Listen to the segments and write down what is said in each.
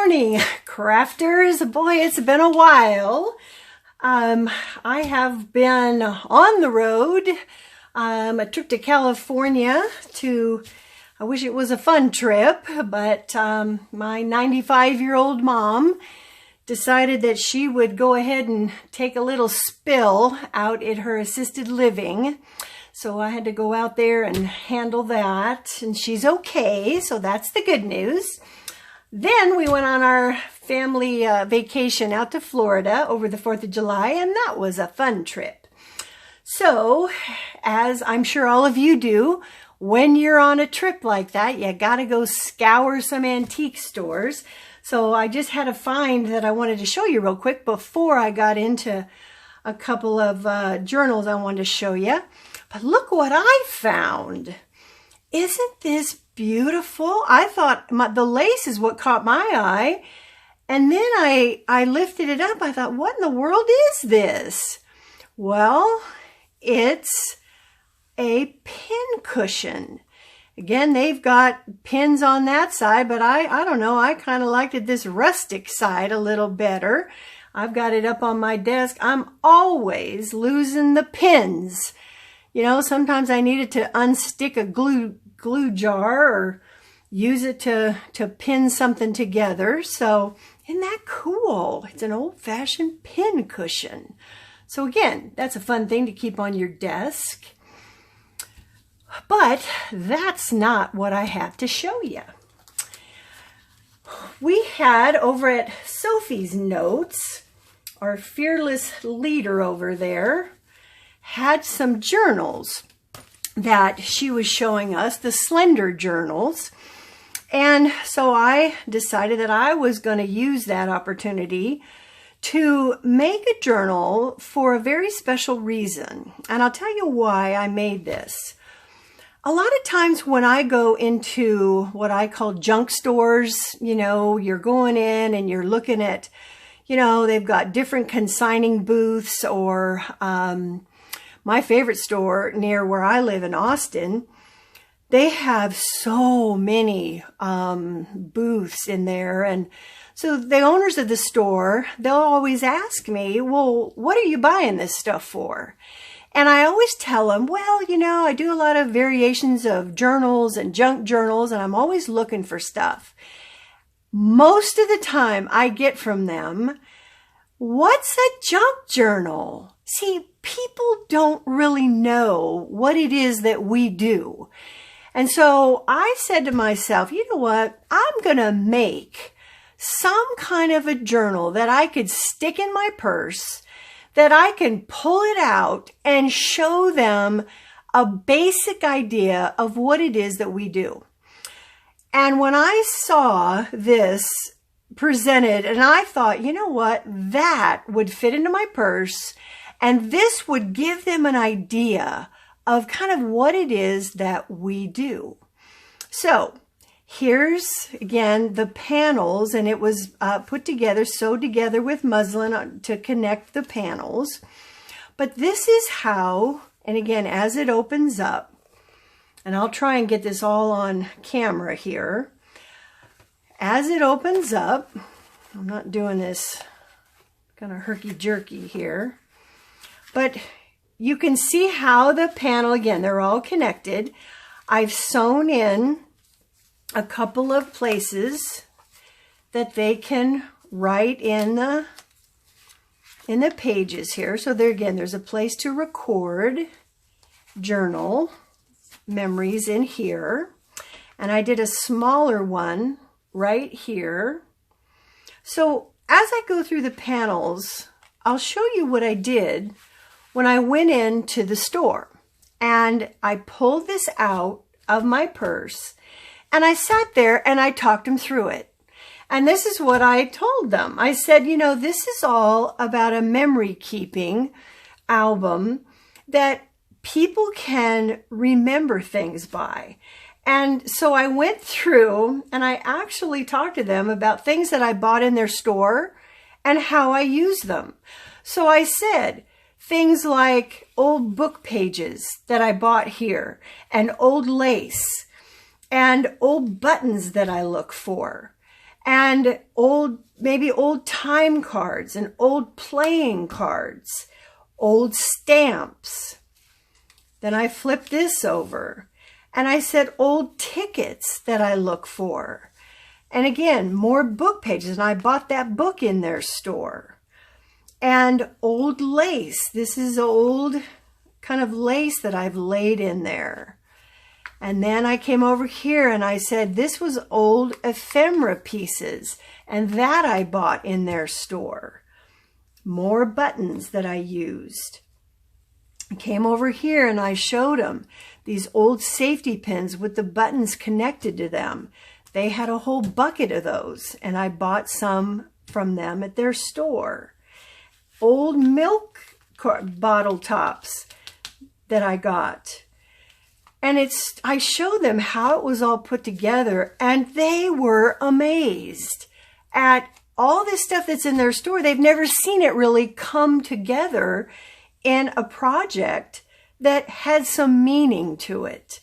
morning, crafters. Boy, it's been a while. I have been on the road. A trip to California I wish it was a fun trip, but my 95-year-old mom decided that she would go ahead and take a little spill out at her assisted living. So I had to go out there and handle that, and she's okay, so that's the good news. Then we went on our family vacation out to Florida over the 4th of July, and that was a fun trip. So, as I'm sure all of you do, when you're on a trip like that, you gotta go scour some antique stores. So I just had a find that I wanted to show you real quick before I got into a couple of journals I wanted to show you. But look what I found. Isn't this beautiful? I thought the lace is what caught my eye. And then I lifted it up. I thought, what in the world is this? Well, it's a pin cushion. Again, they've got pins on that side, but I don't know. I kind of liked this rustic side a little better. I've got it up on my desk. I'm always losing the pins. You know, sometimes I needed to unstick a glue jar or use it to pin something together. So isn't that cool? It's an old-fashioned pin cushion. So again, that's a fun thing to keep on your desk. But that's not what I have to show you. We had over at Sophie's Notes, our fearless leader over there, had some journals that she was showing us, the Slender journals. And so I decided that I was going to use that opportunity to make a journal for a very special reason. And I'll tell you why I made this. A lot of times when I go into what I call junk stores, you know, you're going in and you're looking at, you know, they've got different consigning booths, or my favorite store near where I live in Austin, they have so many booths in there. And so the owners of the store, they'll always ask me, well, what are you buying this stuff for? And I always tell them, well, you know, I do a lot of variations of journals and junk journals, and I'm always looking for stuff. Most of the time I get from them, what's a junk journal? See, people don't really know what it is that we do. And so I said to myself, you know what? I'm going to make some kind of a journal that I could stick in my purse, that I can pull it out and show them a basic idea of what it is that we do. And when I saw this presented, and I thought, you know what, that would fit into my purse, and this would give them an idea of kind of what it is that we do. So here's, again, the panels, and it was put together, sewed together with muslin to connect the panels. But this is how, and again, as it opens up, and I'll try and get this all on camera here. As it opens up, I'm not doing this kind of herky-jerky here, but you can see how the panel, again, they're all connected. I've sewn in a couple of places that they can write in the pages here. So there again, there's a place to record journal memories in here. And I did a smaller one right here. So as I go through the panels, I'll show you what I did when I went into the store. And I pulled this out of my purse, and I sat there and I talked them through it. And this is what I told them. I said, you know, this is all about a memory keeping album that people can remember things by. And so I went through and I actually talked to them about things that I bought in their store and how I use them. So I said things like old book pages that I bought here, and old lace, and old buttons that I look for, and maybe old time cards and old playing cards, old stamps. Then I flipped this over and I said old tickets that I look for. And again, more book pages, and I bought that book in their store. And old lace. This is old kind of lace that I've laid in there. And then I came over here and I said this was old ephemera pieces, and that I bought in their store. More buttons that I used. I came over here and I showed them these old safety pins with the buttons connected to them. They had a whole bucket of those, and I bought some from them at their store. Old milk bottle tops that I got. And I showed them how it was all put together, and they were amazed at all this stuff that's in their store. They've never seen it really come together in a project that had some meaning to it.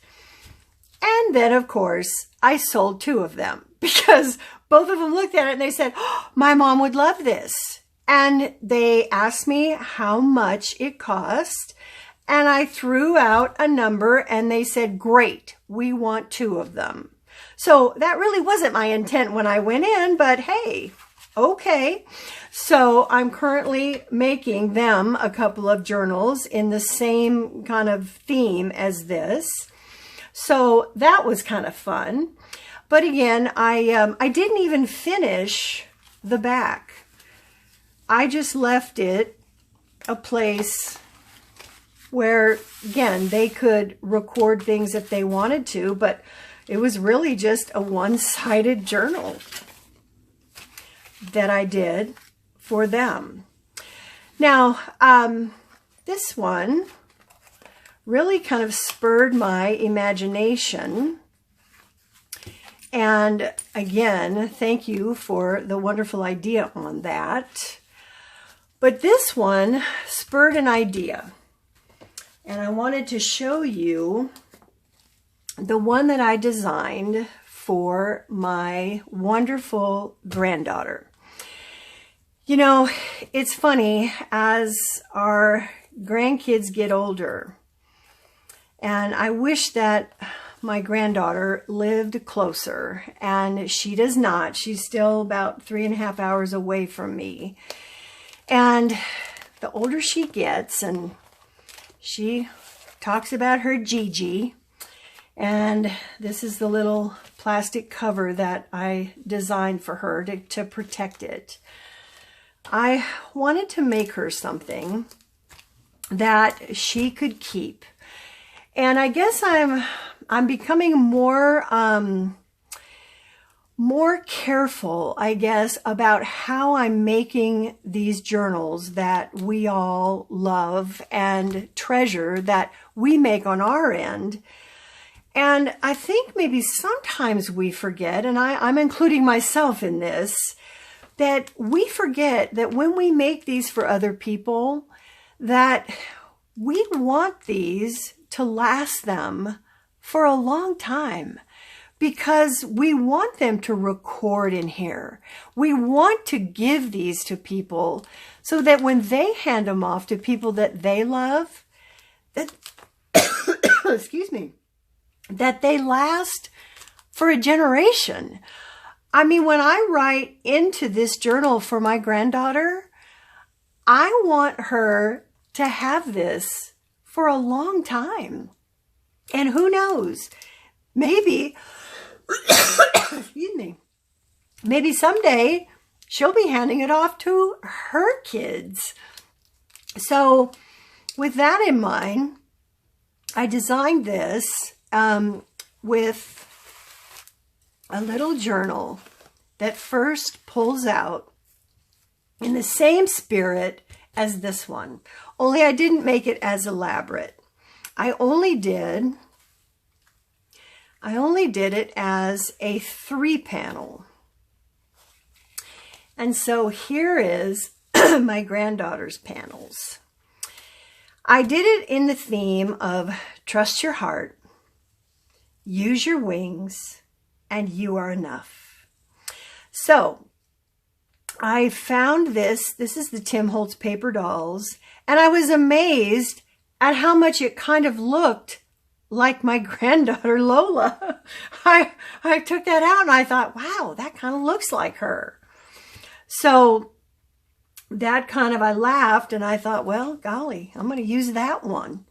And then, of course, I sold 2 of them because both of them looked at it and they said, oh, my mom would love this. And they asked me how much it cost. And I threw out a number and they said, great, we want 2 of them. So that really wasn't my intent when I went in, but hey, okay. So I'm currently making them a couple of journals in the same kind of theme as this. So that was kind of fun. But again, I didn't even finish the back. I just left it a place where, again, they could record things if they wanted to, but it was really just a one-sided journal that I did for them. Now, this one really kind of spurred my imagination. And again, thank you for the wonderful idea on that. But this one spurred an idea. And I wanted to show you the one that I designed for my wonderful granddaughter. You know, it's funny, as our grandkids get older, and I wish that my granddaughter lived closer, and she does not. She's still about 3.5 hours away from me. And the older she gets, and she talks about her Gigi, and this is the little plastic cover that I designed for her to protect it. I wanted to make her something that she could keep. And I guess I'm becoming more careful, I guess, about how I'm making these journals that we all love and treasure, that we make on our end. And I think maybe sometimes we forget, and I'm including myself in this, that we forget that when we make these for other people, that we want these to last them for a long time, because we want them to record in here. We want to give these to people so that when they hand them off to people that they love, that excuse me, that they last for a generation. I mean, when I write into this journal for my granddaughter, I want her to have this for a long time. And who knows, maybe, excuse me, maybe someday she'll be handing it off to her kids. So with that in mind, I designed this with a little journal that first pulls out in the same spirit as this one, only I didn't make it as elaborate. I only did it as a 3-panel. And so here is my granddaughter's panels. I did it in the theme of trust your heart, use your wings, and you are enough. So I found this. This is the Tim Holtz paper dolls. And I was amazed at how much it kind of looked like my granddaughter Lola. I took that out and I thought, wow, that kind of looks like her. So that kind of, I laughed and I thought, well, golly, I'm going to use that one.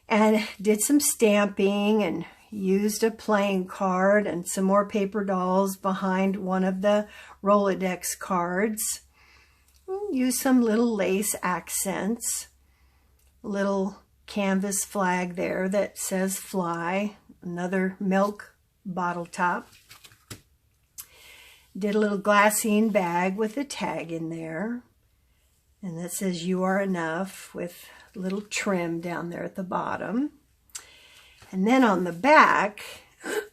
And did some stamping and used a playing card and some more paper dolls behind one of the Rolodex cards. Used some little lace accents, a little canvas flag there that says fly, another milk bottle top. Did a little glassine bag with a tag in there, and that says you are enough with a little trim down there at the bottom. And then on the back,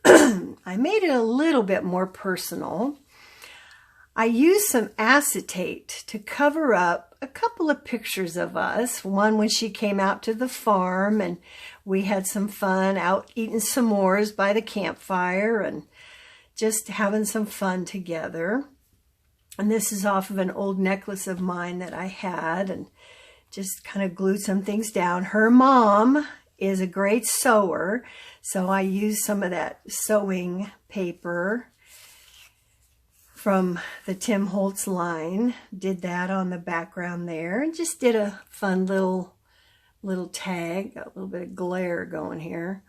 I made it a little bit more personal. I used some acetate to cover up a couple of pictures of us. One when she came out to the farm and we had some fun out eating s'mores by the campfire and just having some fun together. And this is off of an old necklace of mine that I had and just kind of glued some things down. Her mom is a great sewer, so I used some of that sewing paper from the Tim Holtz line, did that on the background there, and just did a fun little tag, got a little bit of glare going here,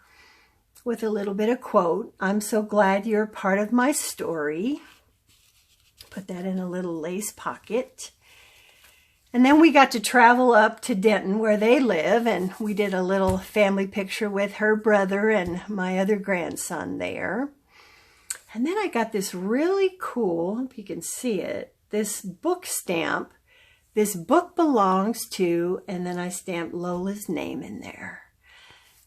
with a little bit of quote, "I'm so glad you're a part of my story." Put that in a little lace pocket. And then we got to travel up to Denton where they live, and we did a little family picture with her brother and my other grandson there. And then I got this really cool, I hope you can see it, this book stamp. This book belongs to, and then I stamped Lola's name in there.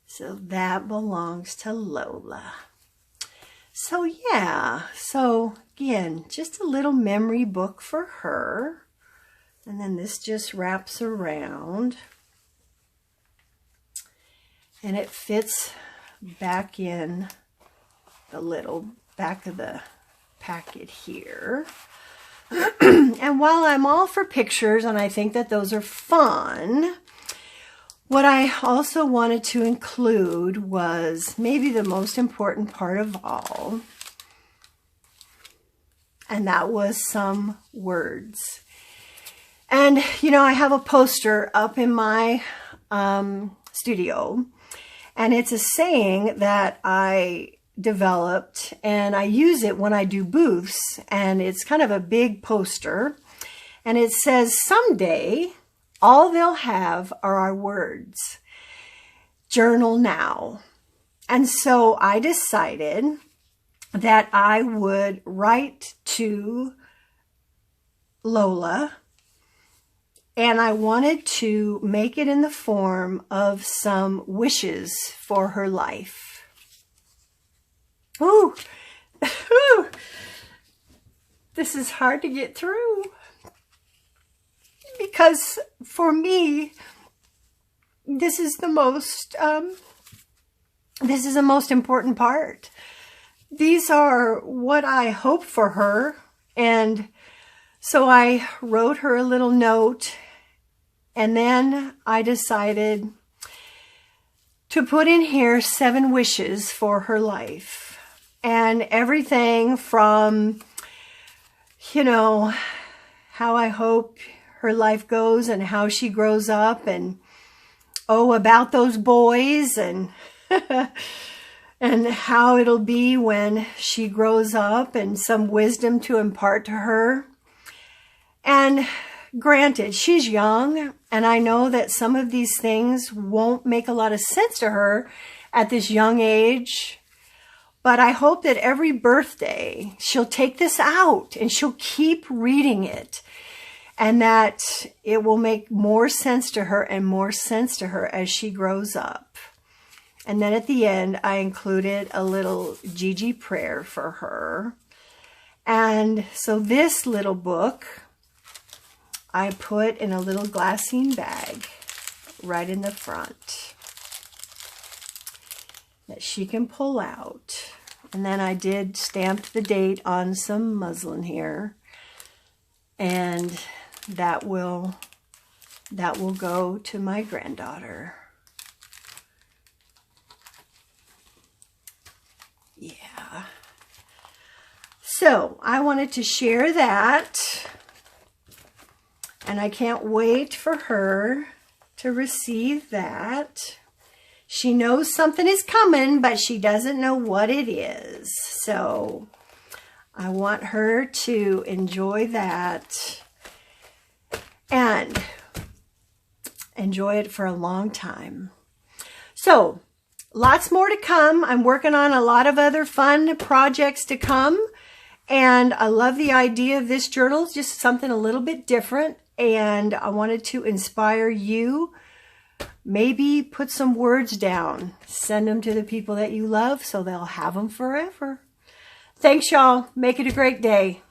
So that belongs to Lola. So yeah, so again, just a little memory book for her. And then this just wraps around. And it fits back in the little back of the packet here. And while I'm all for pictures, and I think that those are fun, what I also wanted to include was maybe the most important part of all, and that was some words. And, you know, I have a poster up in my studio, and it's a saying that I developed, and I use it when I do booths, and it's kind of a big poster, and it says, "Someday, all they'll have are our words. Journal now." And so I decided that I would write to Lola, and I wanted to make it in the form of some wishes for her life. Ooh, this is hard to get through because for me, this is the most important part. These are what I hope for her, and so I wrote her a little note, and then I decided to put in here 7 wishes for her life. And everything from, you know, how I hope her life goes and how she grows up, and, oh, about those boys, and and how it'll be when she grows up, and some wisdom to impart to her. And granted, she's young, and I know that some of these things won't make a lot of sense to her at this young age. But I hope that every birthday she'll take this out and she'll keep reading it, and that it will make more sense to her and more sense to her as she grows up. And then at the end, I included a little Gigi prayer for her. And so this little book, I put in a little glassine bag right in the front that she can pull out And then I did stamp the date on some muslin here. And that will go to my granddaughter. Yeah. So I wanted to share that. And I can't wait for her to receive that. She knows something is coming, but she doesn't know what it is. So I want her to enjoy that and enjoy it for a long time. So lots more to come. I'm working on a lot of other fun projects to come. And I love the idea of this journal. It's just something a little bit different. And I wanted to inspire you. Maybe put some words down. Send them to the people that you love so they'll have them forever. Thanks, y'all. Make it a great day.